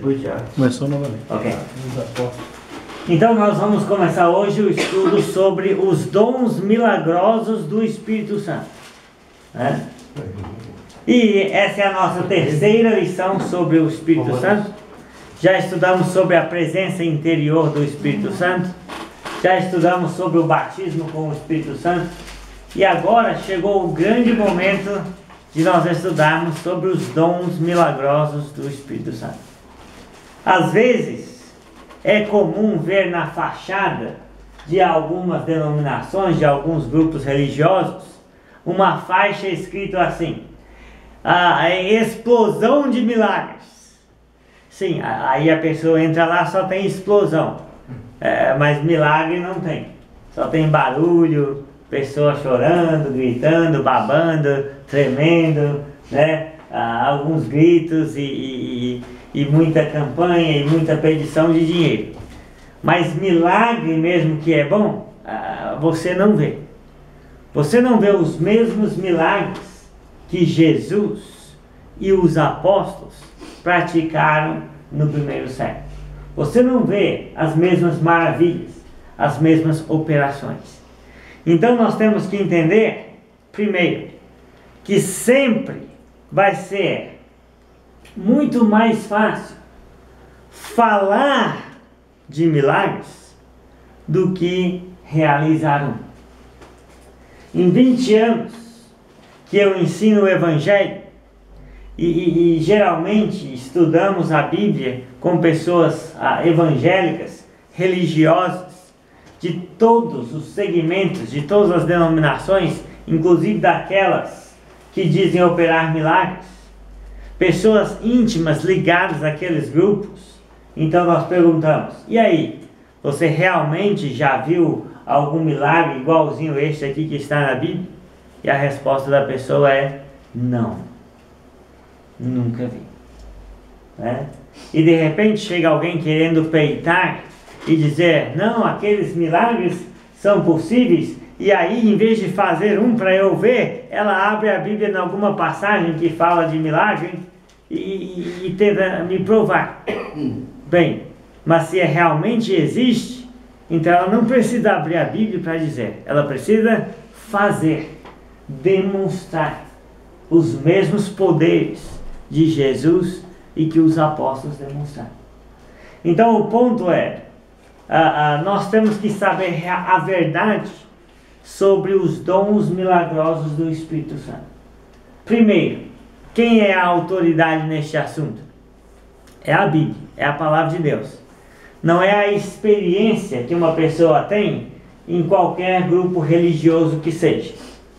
Depois já. Começou novamente. Ok. Então nós vamos começar hoje o estudo sobre os dons milagrosos do Espírito Santo, né? E essa é a nossa terceira lição sobre o Espírito Santo. Já estudamos sobre a presença interior do Espírito Santo. Já estudamos sobre o batismo com o Espírito Santo. E agora chegou o grande momento de nós estudarmos sobre os dons milagrosos do Espírito Santo. Às vezes é comum ver na fachada de algumas denominações, de alguns grupos religiosos, uma faixa escrito assim: a explosão de milagres. Sim, aí a pessoa entra lá, só tem explosão, mas milagre não tem. Só tem barulho, pessoas chorando, gritando, babando, tremendo, né? Alguns gritos e muita campanha e muita pedição de dinheiro. Mas milagre mesmo que é bom, você não vê. Você não vê os mesmos milagres que Jesus e os apóstolos praticaram no primeiro século. Você não vê as mesmas maravilhas, as mesmas operações. Então nós temos que entender, primeiro, que sempre vai ser muito mais fácil falar de milagres do que realizar um. Em 20 anos que eu ensino o Evangelho e geralmente estudamos a Bíblia com pessoas evangélicas, religiosas, de todos os segmentos, de todas as denominações, inclusive daquelas que dizem operar milagres, pessoas íntimas ligadas àqueles grupos. Então nós perguntamos: e aí, você realmente já viu algum milagre igualzinho este aqui que está na Bíblia? E a resposta da pessoa é: não, nunca vi, né? E de repente chega alguém querendo peitar e dizer: não, aqueles milagres são possíveis. E aí, em vez de fazer um para eu ver, ela abre a Bíblia em alguma passagem que fala de milagre e tenta me provar. Bem, mas se realmente existe, então ela não precisa abrir a Bíblia para dizer. Ela precisa fazer, demonstrar os mesmos poderes de Jesus e que os apóstolos demonstraram. Então o ponto é, nós temos que saber a verdade sobre os dons milagrosos do Espírito Santo. Primeiro, quem é a autoridade neste assunto? É a Bíblia, é a palavra de Deus. Não é a experiência que uma pessoa tem em qualquer grupo religioso que seja,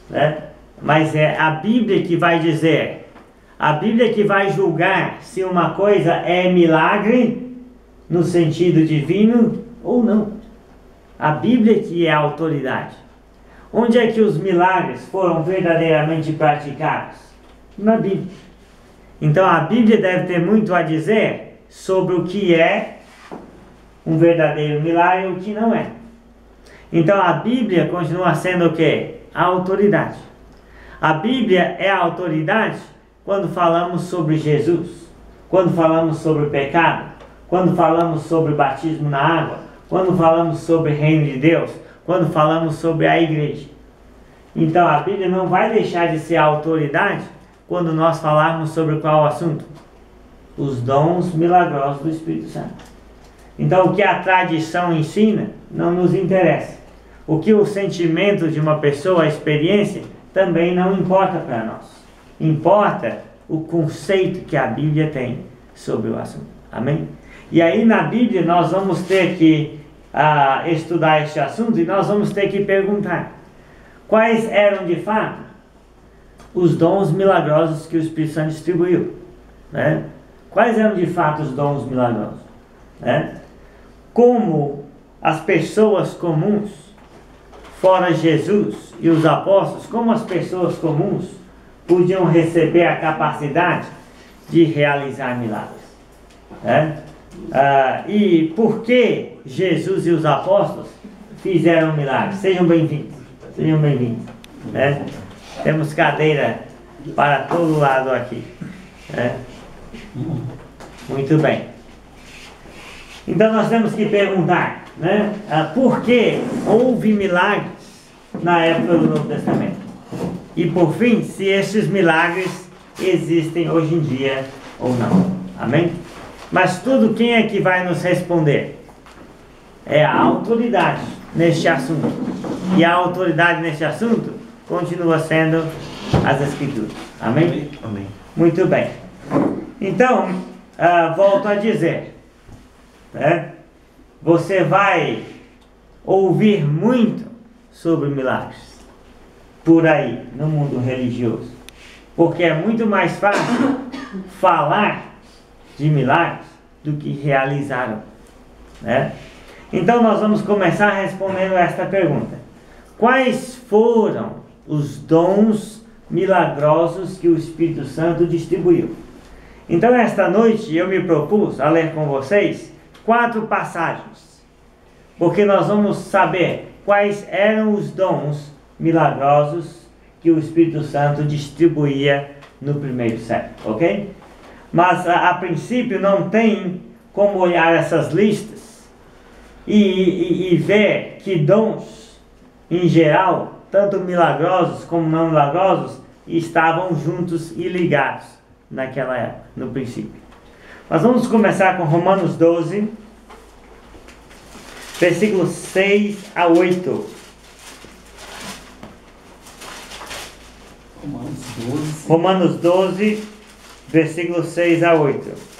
né? Mas é a Bíblia que vai dizer, a Bíblia que vai julgar se uma coisa é milagre no sentido divino ou não. A Bíblia que é a autoridade. Onde é que os milagres foram verdadeiramente praticados? Na Bíblia. Então a Bíblia deve ter muito a dizer sobre o que é um verdadeiro milagre e o que não é. Então a Bíblia continua sendo o quê? A autoridade. A Bíblia é a autoridade quando falamos sobre Jesus, quando falamos sobre o pecado, quando falamos sobre o batismo na água, quando falamos sobre o reino de Deus, quando falamos sobre a igreja. Então a Bíblia não vai deixar de ser a autoridade quando nós falarmos sobre qual assunto? Os dons milagrosos do Espírito Santo. Então o que a tradição ensina não nos interessa. O que o sentimento de uma pessoa, a experiência, também não importa para nós. Importa o conceito que a Bíblia tem sobre o assunto. Amém? E aí na Bíblia nós vamos ter que estudar este assunto e nós vamos ter que perguntar: quais eram de fato os dons milagrosos que o Espírito Santo distribuiu, né? Quais eram de fato os dons milagrosos, né? Como as pessoas comuns, fora Jesus e os apóstolos, como as pessoas comuns podiam receber a capacidade de realizar milagres, né? E por que Jesus e os apóstolos fizeram milagres? Sejam bem-vindos, sejam bem-vindos, né? Temos cadeira para todo lado aqui, né? Muito bem. Então nós temos que perguntar, né, por que houve milagres na época do Novo Testamento? E por fim, se esses milagres existem hoje em dia ou não. Amém? Mas tudo, quem é que vai nos responder? É a autoridade neste assunto. E a autoridade neste assunto continua sendo as Escrituras. Amém? Amém. Muito bem. Então, volto a dizer, né? Você vai ouvir muito sobre milagres por aí, no mundo religioso. Porque é muito mais fácil falar de milagres do que realizaram, né? Então nós vamos começar respondendo esta pergunta: quais foram os dons milagrosos que o Espírito Santo distribuiu? Então esta noite eu me propus a ler com vocês 4 passagens, porque nós vamos saber quais eram os dons milagrosos que o Espírito Santo distribuía no primeiro século, ok? Mas a princípio não tem como olhar essas listas e ver que dons, em geral, tanto milagrosos como não milagrosos, estavam juntos e ligados naquela época, no princípio. Mas vamos começar com Romanos 12, versículos 6 a 8. Romanos 12, versículos 6 a 8.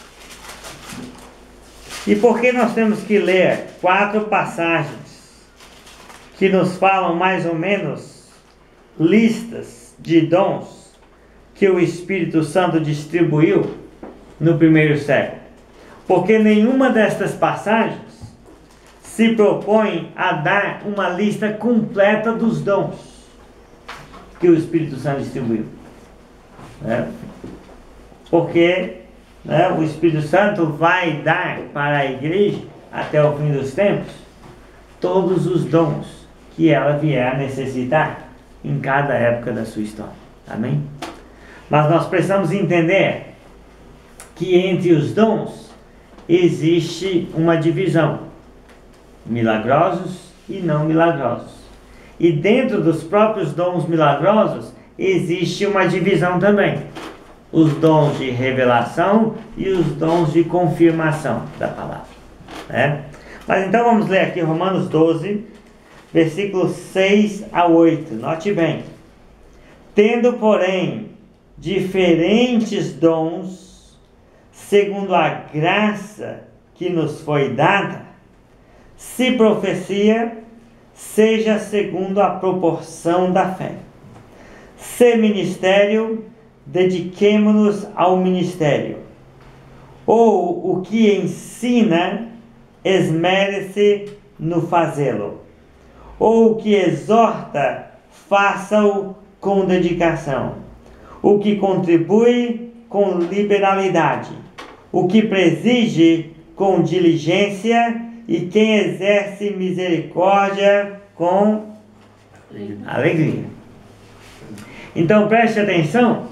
E por que nós temos que ler 4 passagens que nos falam mais ou menos listas de dons que o Espírito Santo distribuiu no primeiro século? Porque nenhuma destas passagens se propõe a dar uma lista completa dos dons que o Espírito Santo distribuiu, né? Porque, né, o Espírito Santo vai dar para a igreja, até o fim dos tempos, todos os dons que ela vier a necessitar em cada época da sua história. Amém? Mas nós precisamos entender que entre os dons existe uma divisão: milagrosos e não milagrosos. E dentro dos próprios dons milagrosos existe uma divisão também: os dons de revelação e os dons de confirmação da palavra, né? Mas então vamos ler aqui Romanos 12, versículos 6 a 8. Note bem: tendo, porém, diferentes dons, segundo a graça que nos foi dada, se profecia, seja segundo a proporção da fé. Se ministério, dediquemo-nos ao ministério. Ou o que ensina, esmere-se no fazê-lo. Ou o que exorta, faça-o com dedicação. O que contribui, com liberalidade. O que preside, com diligência. E quem exerce misericórdia, com alegria. Então preste atenção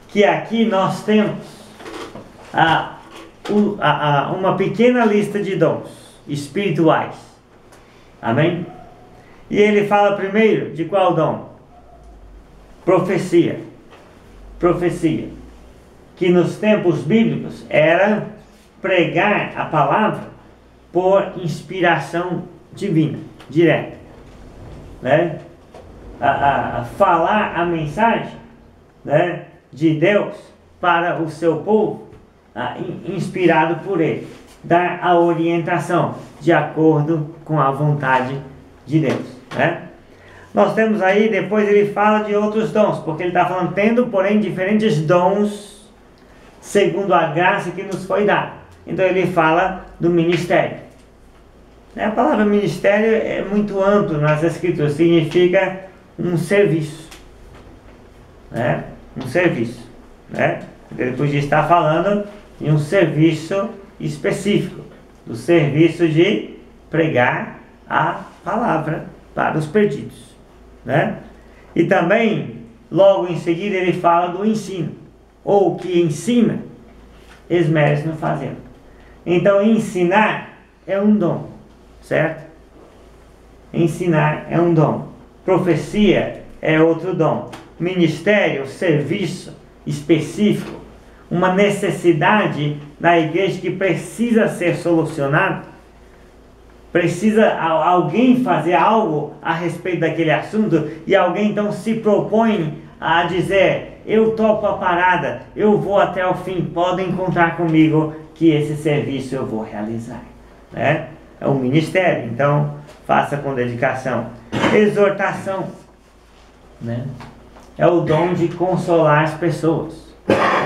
que aqui nós temos uma pequena lista de dons espirituais. Amém? E ele fala primeiro de qual dom? Profecia. Profecia. Que nos tempos bíblicos era pregar a palavra por inspiração divina, direta, né? Falar a mensagem, né, de Deus para o seu povo, inspirado por ele, dar a orientação de acordo com a vontade de Deus, né? Nós temos aí, depois ele fala de outros dons, porque ele está falando, tendo, porém, diferentes dons, segundo a graça que nos foi dada. Então ele fala do ministério. A palavra ministério é muito amplo nas Escrituras, significa um serviço, né? Um serviço, né? Ele podia estar falando de um serviço específico, do serviço de pregar a palavra para os perdidos, né? E também, logo em seguida, ele fala do ensino, ou que ensina, esmere-se no fazê-lo. Então ensinar é um dom, certo? Ensinar é um dom. Profecia é outro dom. Ministério, serviço específico, uma necessidade na igreja que precisa ser solucionada. Precisa alguém fazer algo a respeito daquele assunto e alguém então se propõe a dizer: eu topo a parada, eu vou até o fim, podem contar comigo que esse serviço eu vou realizar, né? É um ministério, então faça com dedicação. Exortação, né? É o dom de consolar as pessoas,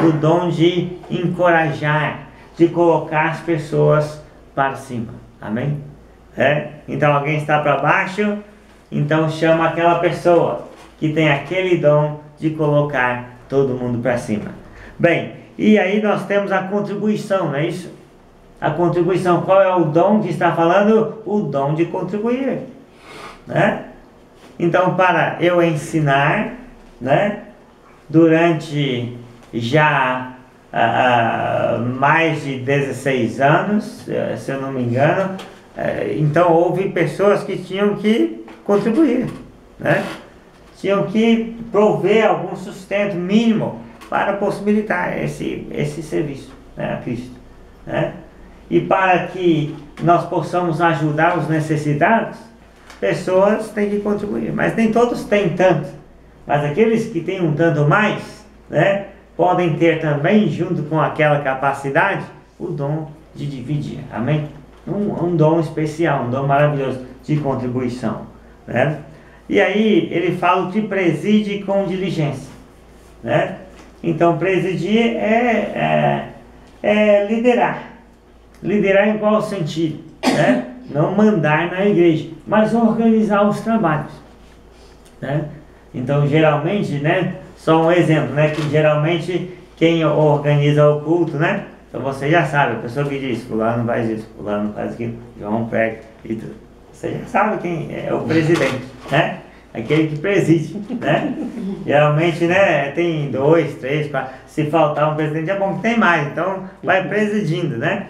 o dom de encorajar, de colocar as pessoas para cima, amém? Então alguém está para baixo, então chama aquela pessoa que tem aquele dom de colocar todo mundo para cima. Bem, e aí nós temos a contribuição, não é isso? A contribuição, qual é o dom que está falando? O dom de contribuir, né? Então, para eu ensinar, né, durante já mais de 16 anos, se eu não me engano, então houve pessoas que tinham que contribuir, né? Tinham que prover algum sustento mínimo para possibilitar esse serviço, né, a Cristo, né? E para que nós possamos ajudar os necessitados, pessoas têm que contribuir, mas nem todos têm tanto, mas aqueles que têm um tanto mais, né, podem ter também, junto com aquela capacidade, o dom de dividir, amém? Um dom especial, um dom maravilhoso de contribuição, né? E aí ele fala que preside com diligência, né? Então presidir é liderar. Liderar em qual sentido? Né? Não mandar na igreja, mas organizar os trabalhos, né? Então geralmente, né, só um exemplo, né, que geralmente quem organiza o culto, né, então você já sabe, a pessoa que diz: fulano faz isso, fulano faz aquilo, João prega e tudo. Você já sabe quem é o presidente, né? Aquele que preside, né? Geralmente, né, tem 2, 3, 4. Se faltar um presidente é bom que tem mais, então vai presidindo, né?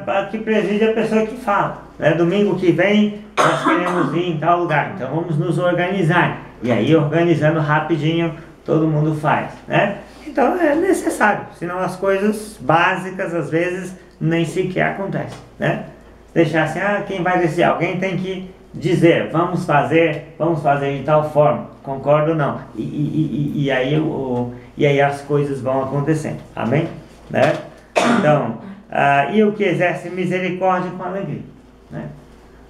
A que preside é a pessoa que fala, né? Domingo que vem nós queremos vir em tal lugar, então vamos nos organizar. E aí, organizando rapidinho, todo mundo faz, né? Então é necessário, senão as coisas básicas às vezes nem sequer acontecem, né? Deixar assim: quem vai descer? Alguém tem que dizer: vamos fazer de tal forma, concordo ou não? E aí as coisas vão acontecendo, amém? Né? Então, e o que exerce misericórdia com alegria, né?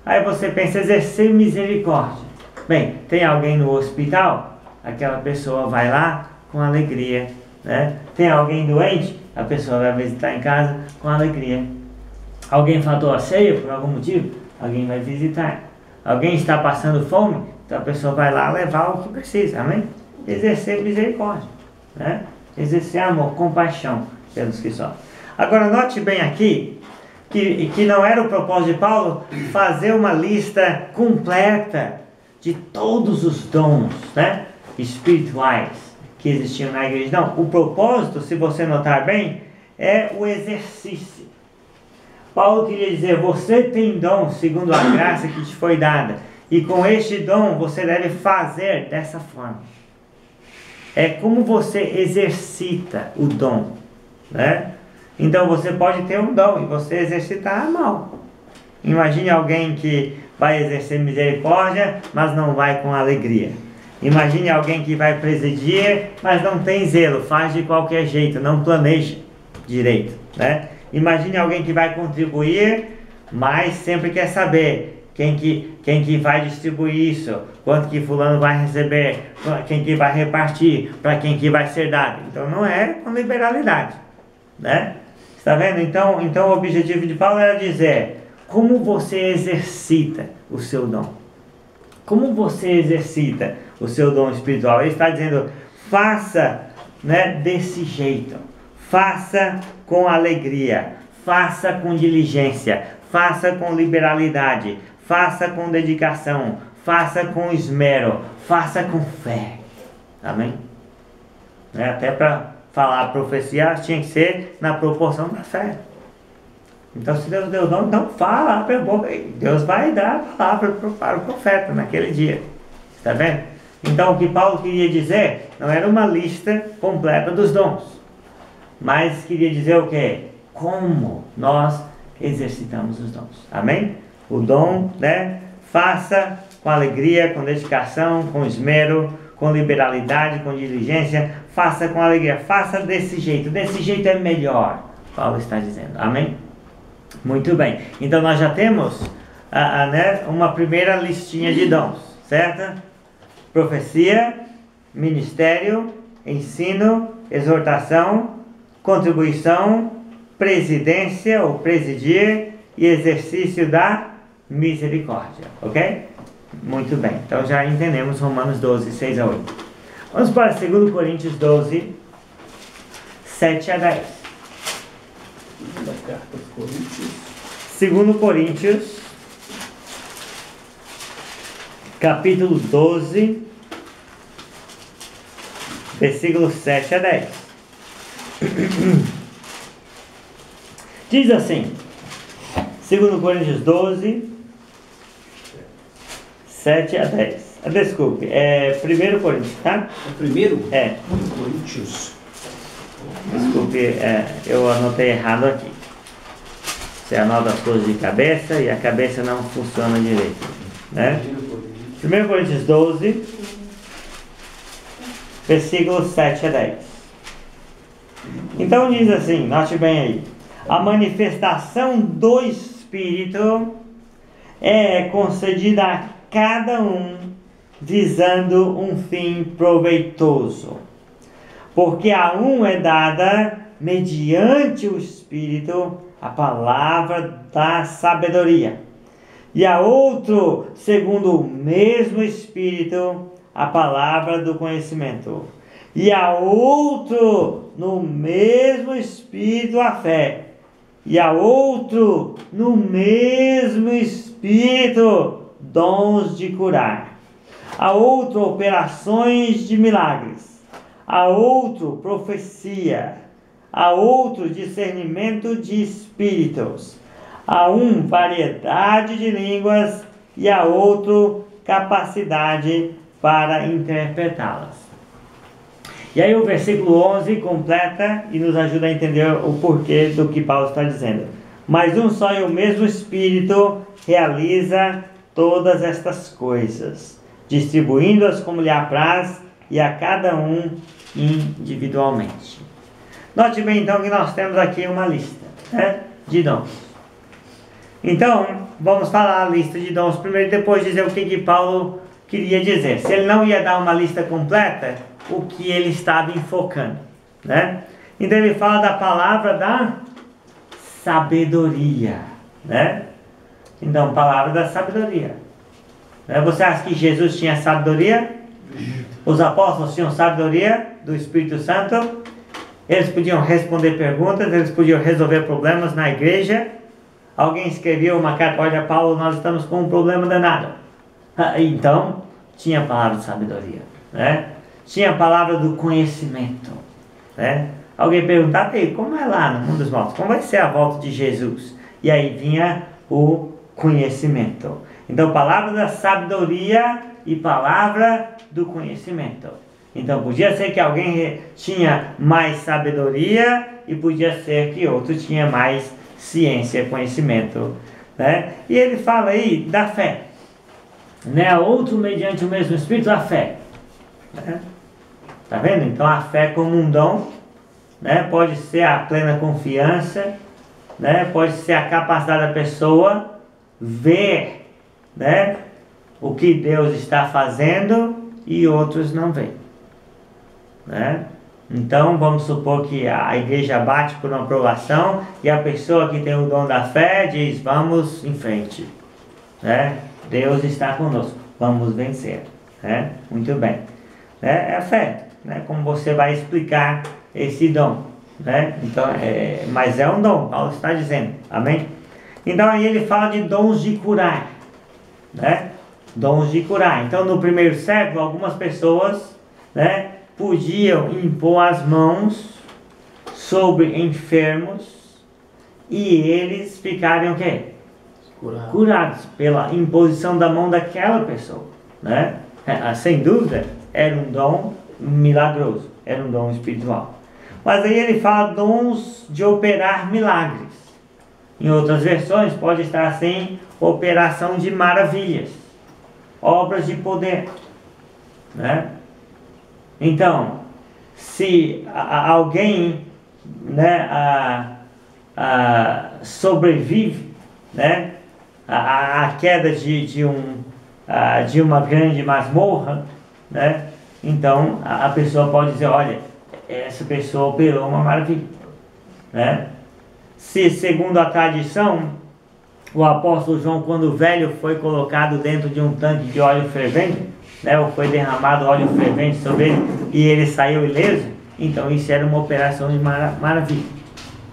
Aí você pensa: exercer misericórdia. Bem, tem alguém no hospital, aquela pessoa vai lá com alegria, né? Tem alguém doente, a pessoa vai visitar em casa com alegria. Alguém faltou a ceia por algum motivo, alguém vai visitar. Alguém está passando fome, então a pessoa vai lá levar o que precisa, amém? Exercer misericórdia, né? Exercer amor, compaixão pelos que sofrem. Agora note bem aqui, que não era o propósito de Paulo fazer uma lista completa de todos os dons, né, espirituais que existiam na igreja. Não, o propósito, se você notar bem, é o exercício. Paulo queria dizer: você tem dom segundo a graça que te foi dada, e com este dom você deve fazer dessa forma. É como você exercita o dom, né? Então você pode ter um dom e você exercitar mal. Imagine alguém que vai exercer misericórdia, mas não vai com alegria. Imagine alguém que vai presidir, mas não tem zelo, faz de qualquer jeito, não planeja direito, né? Imagine alguém que vai contribuir, mas sempre quer saber quem que vai distribuir isso, quanto que fulano vai receber, quem que vai repartir, para quem que vai ser dado. Então não é com liberalidade, né? Está vendo? Então o objetivo de Paulo era dizer: como você exercita o seu dom? Como você exercita o seu dom espiritual? Ele está dizendo: faça, né, desse jeito. Faça com alegria, faça com diligência, faça com liberalidade, faça com dedicação, faça com esmero, faça com fé. Amém? Até para falar a profecia tinha que ser na proporção da fé. Então, se Deus deu o dom, então fala, abre a boca. Deus vai dar a palavra para o profeta naquele dia. Está vendo? Então, o que Paulo queria dizer não era uma lista completa dos dons, mas queria dizer o quê? Como nós exercitamos os dons. Amém? O dom, né? Faça com alegria, com dedicação, com esmero, com liberalidade, com diligência. Faça com alegria. Faça desse jeito. Desse jeito é melhor. Paulo está dizendo. Amém? Muito bem. Então nós já temos né, uma primeira listinha de dons. Certo? Profecia, ministério, ensino, exortação, contribuição, presidência ou presidir e exercício da misericórdia, ok? Muito bem, então já entendemos Romanos 12, 6 a 8. Vamos para 2 Coríntios 12, 7 a 10. Da carta aos Coríntios. 2 Coríntios, capítulo 12, versículos 7 a 10. Diz assim, 2 Coríntios 12, 7 a 10. Desculpe, é 1 Coríntios, tá? O primeiro? É. Coríntios. Desculpe, eu anotei errado aqui. Você anota as coisas de cabeça e a cabeça não funciona direito, né? 1 Coríntios 12, versículos 7 a 10. Então diz assim, note bem aí. A manifestação do Espírito é concedida a cada um visando um fim proveitoso. Porque a um é dada, mediante o Espírito, a palavra da sabedoria. E a outro, segundo o mesmo Espírito, a palavra do conhecimento. E a outro, no mesmo Espírito, a fé. E a outro, no mesmo Espírito, dons de curar. A outro, operações de milagres. A outro, profecia. A outro, discernimento de espíritos. A um, variedade de línguas. E a outro, capacidade para interpretá-las. E aí o versículo 11 completa e nos ajuda a entender o porquê do que Paulo está dizendo. Mas um só e o mesmo Espírito realiza todas estas coisas, distribuindo-as como lhe apraz e a cada um individualmente. Note bem então que nós temos aqui uma lista, né, de dons. Então, vamos falar a lista de dons primeiro e depois dizer o que Paulo queria dizer. Se ele não ia dar uma lista completa, o que ele estava enfocando, né? Então ele fala da palavra da sabedoria, né? Então, palavra da sabedoria. Você acha que Jesus tinha sabedoria? Os apóstolos tinham sabedoria do Espírito Santo? Eles podiam responder perguntas, eles podiam resolver problemas na igreja. Alguém escreveu uma carta, olha Paulo, nós estamos com um problema danado. Então, tinha a palavra de sabedoria, né? Tinha a palavra do conhecimento, né? Alguém perguntava, como é lá no mundo dos mortos? Como vai ser a volta de Jesus? E aí vinha o conhecimento. Então, palavra da sabedoria e palavra do conhecimento. Então, podia ser que alguém tinha mais sabedoria e podia ser que outro tinha mais ciência, conhecimento, né? E ele fala aí da fé, né? Outro mediante o mesmo Espírito, a fé, né? Tá vendo? Então a fé como um dom, né? Pode ser a plena confiança, né? Pode ser a capacidade da pessoa ver, né, o que Deus está fazendo e outros não veem, né? Então vamos supor que a igreja bate por uma provação e a pessoa que tem o dom da fé diz, vamos em frente, né? Deus está conosco, vamos vencer, né? Muito bem, né? É a fé, né? Como você vai explicar esse dom, né? Então, mas é um dom, Paulo está dizendo, amém? Então aí ele fala de dons de curar, né? Dons de curar. Então no primeiro século algumas pessoas, né, podiam impor as mãos sobre enfermos e eles ficarem o quê? Curado. Curados pela imposição da mão daquela pessoa, né? Sem dúvida, era um dom milagroso, era um dom espiritual. Mas aí ele fala dons de operar milagres. Em outras versões pode estar assim, operação de maravilhas, obras de poder, né? Então, se alguém, né, sobrevive, né, à queda de uma grande masmorra, né, então a pessoa pode dizer, olha, essa pessoa operou uma maravilha, né? Se, segundo a tradição, o apóstolo João, quando velho, foi colocado dentro de um tanque de óleo fervente, né, ou foi derramado óleo fervente sobre ele, e ele saiu ileso, então isso era uma operação de maravilha,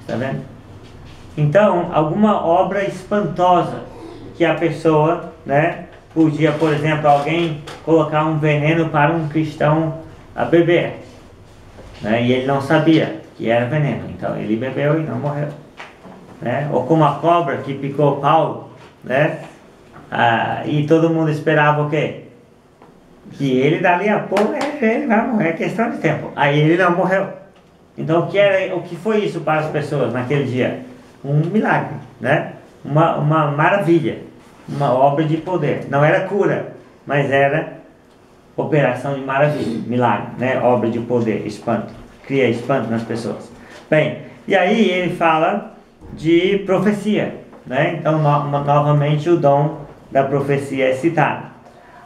está vendo? Então, alguma obra espantosa que a pessoa, né, podia, por exemplo, alguém colocar um veneno para um cristão a beber, né, e ele não sabia que era veneno, então ele bebeu e não morreu, né? Ou como a cobra que picou Paulo, né, e todo mundo esperava o quê? Que ele dali a pouco ele vai morrer, é questão de tempo. Aí ele não morreu. Então o que foi isso para as pessoas naquele dia? Um milagre, né? Uma maravilha, uma obra de poder. Não era cura, mas era operação de maravilha, milagre, né? Obra de poder, espanto, cria espanto nas pessoas. Bem, e aí ele fala de profecia, né? Então novamente o dom da profecia é citado.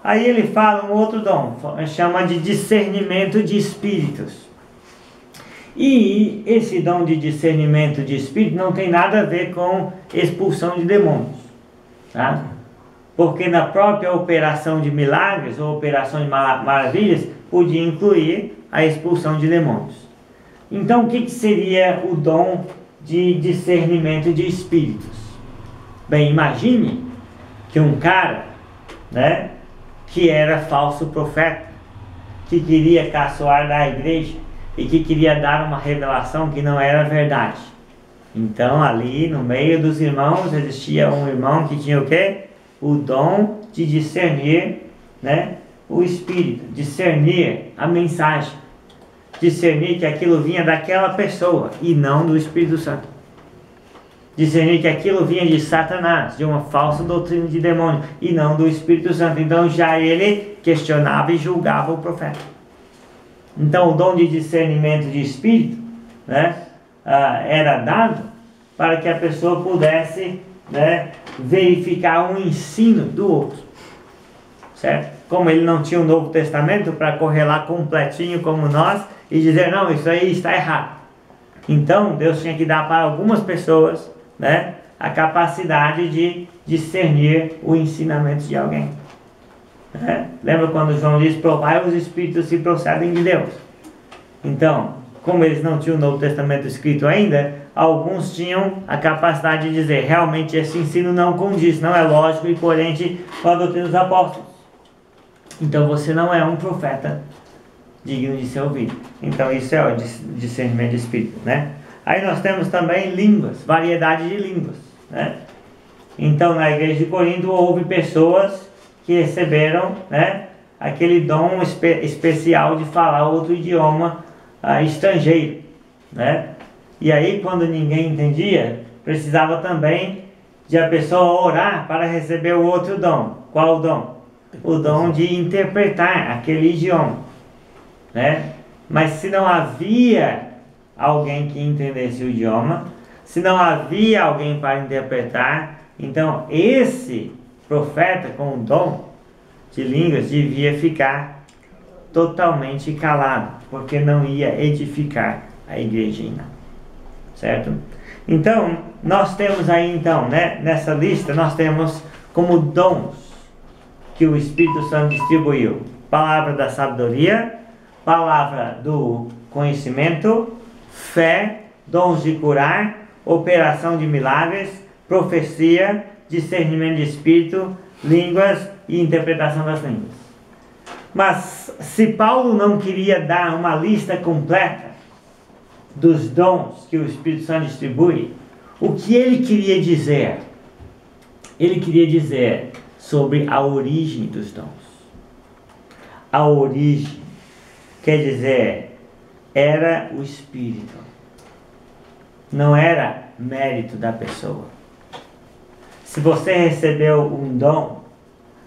Aí ele fala um outro dom, chama de discernimento de espíritos. E esse dom de discernimento de espírito não tem nada a ver com expulsão de demônios, tá? Porque na própria operação de milagres ou operação de maravilhas podia incluir a expulsão de demônios. Então o que seria o dom de discernimento de espíritos? Bem, imagine que um cara, né, que era falso profeta, que queria caçoar da igreja e que queria dar uma revelação que não era verdade. Então ali no meio dos irmãos existia um irmão que tinha o quê? O dom de discernir, né, o espírito, discernir a mensagem, discernir que aquilo vinha daquela pessoa e não do Espírito Santo. Discernir que aquilo vinha de Satanás, de uma falsa doutrina de demônio, e não do Espírito Santo. Então já ele questionava e julgava o profeta. Então o dom de discernimento de espírito, né, era dado para que a pessoa pudesse, né, verificar um ensino do outro, certo? Como ele não tinha o Novo Testamento para correr lá completinho como nós e dizer, não, isso aí está errado. Então Deus tinha que dar para algumas pessoas, né, a capacidade de discernir o ensinamento de alguém. Lembra quando João diz, provai os espíritos se procedem de Deus? Então, como eles não tinham o Novo Testamento escrito ainda, alguns tinham a capacidade de dizer, realmente esse ensino não condiz, não é lógico e coerente com a doutrina dos apóstolos. Então você não é um profeta digno de ser ouvido. Então isso é o discernimento de espírito, né? Aí nós temos também línguas, variedade de línguas, né? Então na igreja de Corinto houve pessoas que receberam, né, aquele dom especial de falar outro idioma estrangeiro, né? E aí quando ninguém entendia, precisava também de a pessoa orar para receber o outro dom. Qual o dom? O dom de interpretar aquele idioma, né? Mas se não havia alguém que entendesse o idioma, se não havia alguém para interpretar, então esse profeta com o dom de línguas devia ficar totalmente calado, porque não ia edificar a igreja ainda, certo? Então nós temos aí então, né, nessa lista nós temos como dons que o Espírito Santo distribuiu: palavra da sabedoria, palavra do conhecimento, fé, dons de curar, operação de milagres, profecia, discernimento de espírito, línguas e interpretação das línguas. Mas se Paulo não queria dar uma lista completa dos dons que o Espírito Santo distribui, O que ele queria dizer? Ele queria dizer sobre a origem dos dons. A origem quer dizer, era o Espírito. Não era mérito da pessoa. Se você recebeu um dom,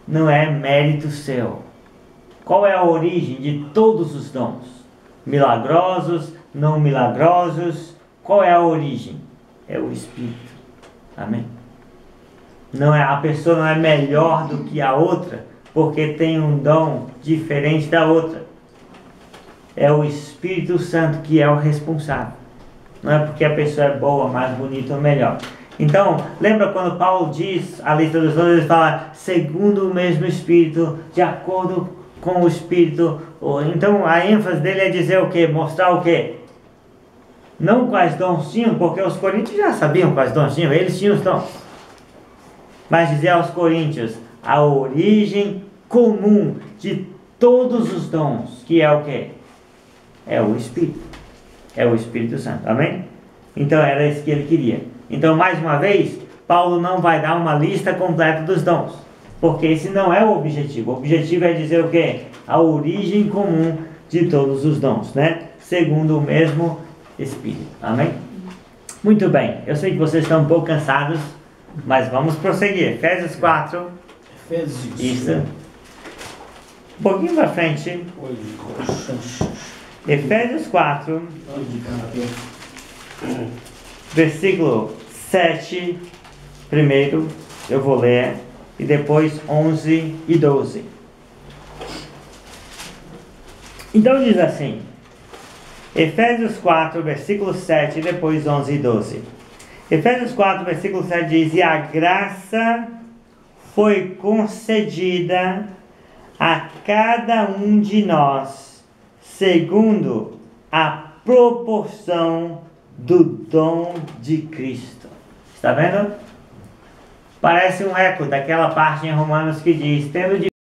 não é mérito seu. Qual é a origem de todos os dons? Milagrosos, não milagrosos. Qual é a origem? É o Espírito. Amém? Não é, a pessoa não é melhor do que a outra porque tem um dom diferente da outra. É o Espírito Santo que é o responsável. Não é porque a pessoa é boa, mais bonita ou melhor. Então, lembra quando Paulo diz a lista dos dons, ele fala segundo o mesmo Espírito, de acordo com o Espírito. Então a ênfase dele é dizer o quê? Mostrar o quê? Não quais dons tinham, porque os coríntios já sabiam quais dons tinham, eles tinham os dons. Mas dizer aos coríntios a origem comum de todos os dons, que é o quê? É o Espírito. É o Espírito Santo. Amém? Então era isso que ele queria. Então, mais uma vez, Paulo não vai dar uma lista completa dos dons, porque esse não é o objetivo. O objetivo é dizer o quê? A origem comum de todos os dons, né? Segundo o mesmo Espírito. Amém? Muito bem. Eu sei que vocês estão um pouco cansados, mas vamos prosseguir. Efésios 4. Efésios. Isso. Um pouquinho para frente. Efésios 4. Versículo 7. Primeiro eu vou ler. E depois 11 e 12. Então diz assim. Efésios 4, versículo 7. E depois 11 e 12. Efésios 4, versículo 7 diz: e a graça foi concedida a cada um de nós, segundo a proporção do dom de Cristo. Está vendo? Parece um eco daquela parte em Romanos que diz: tendo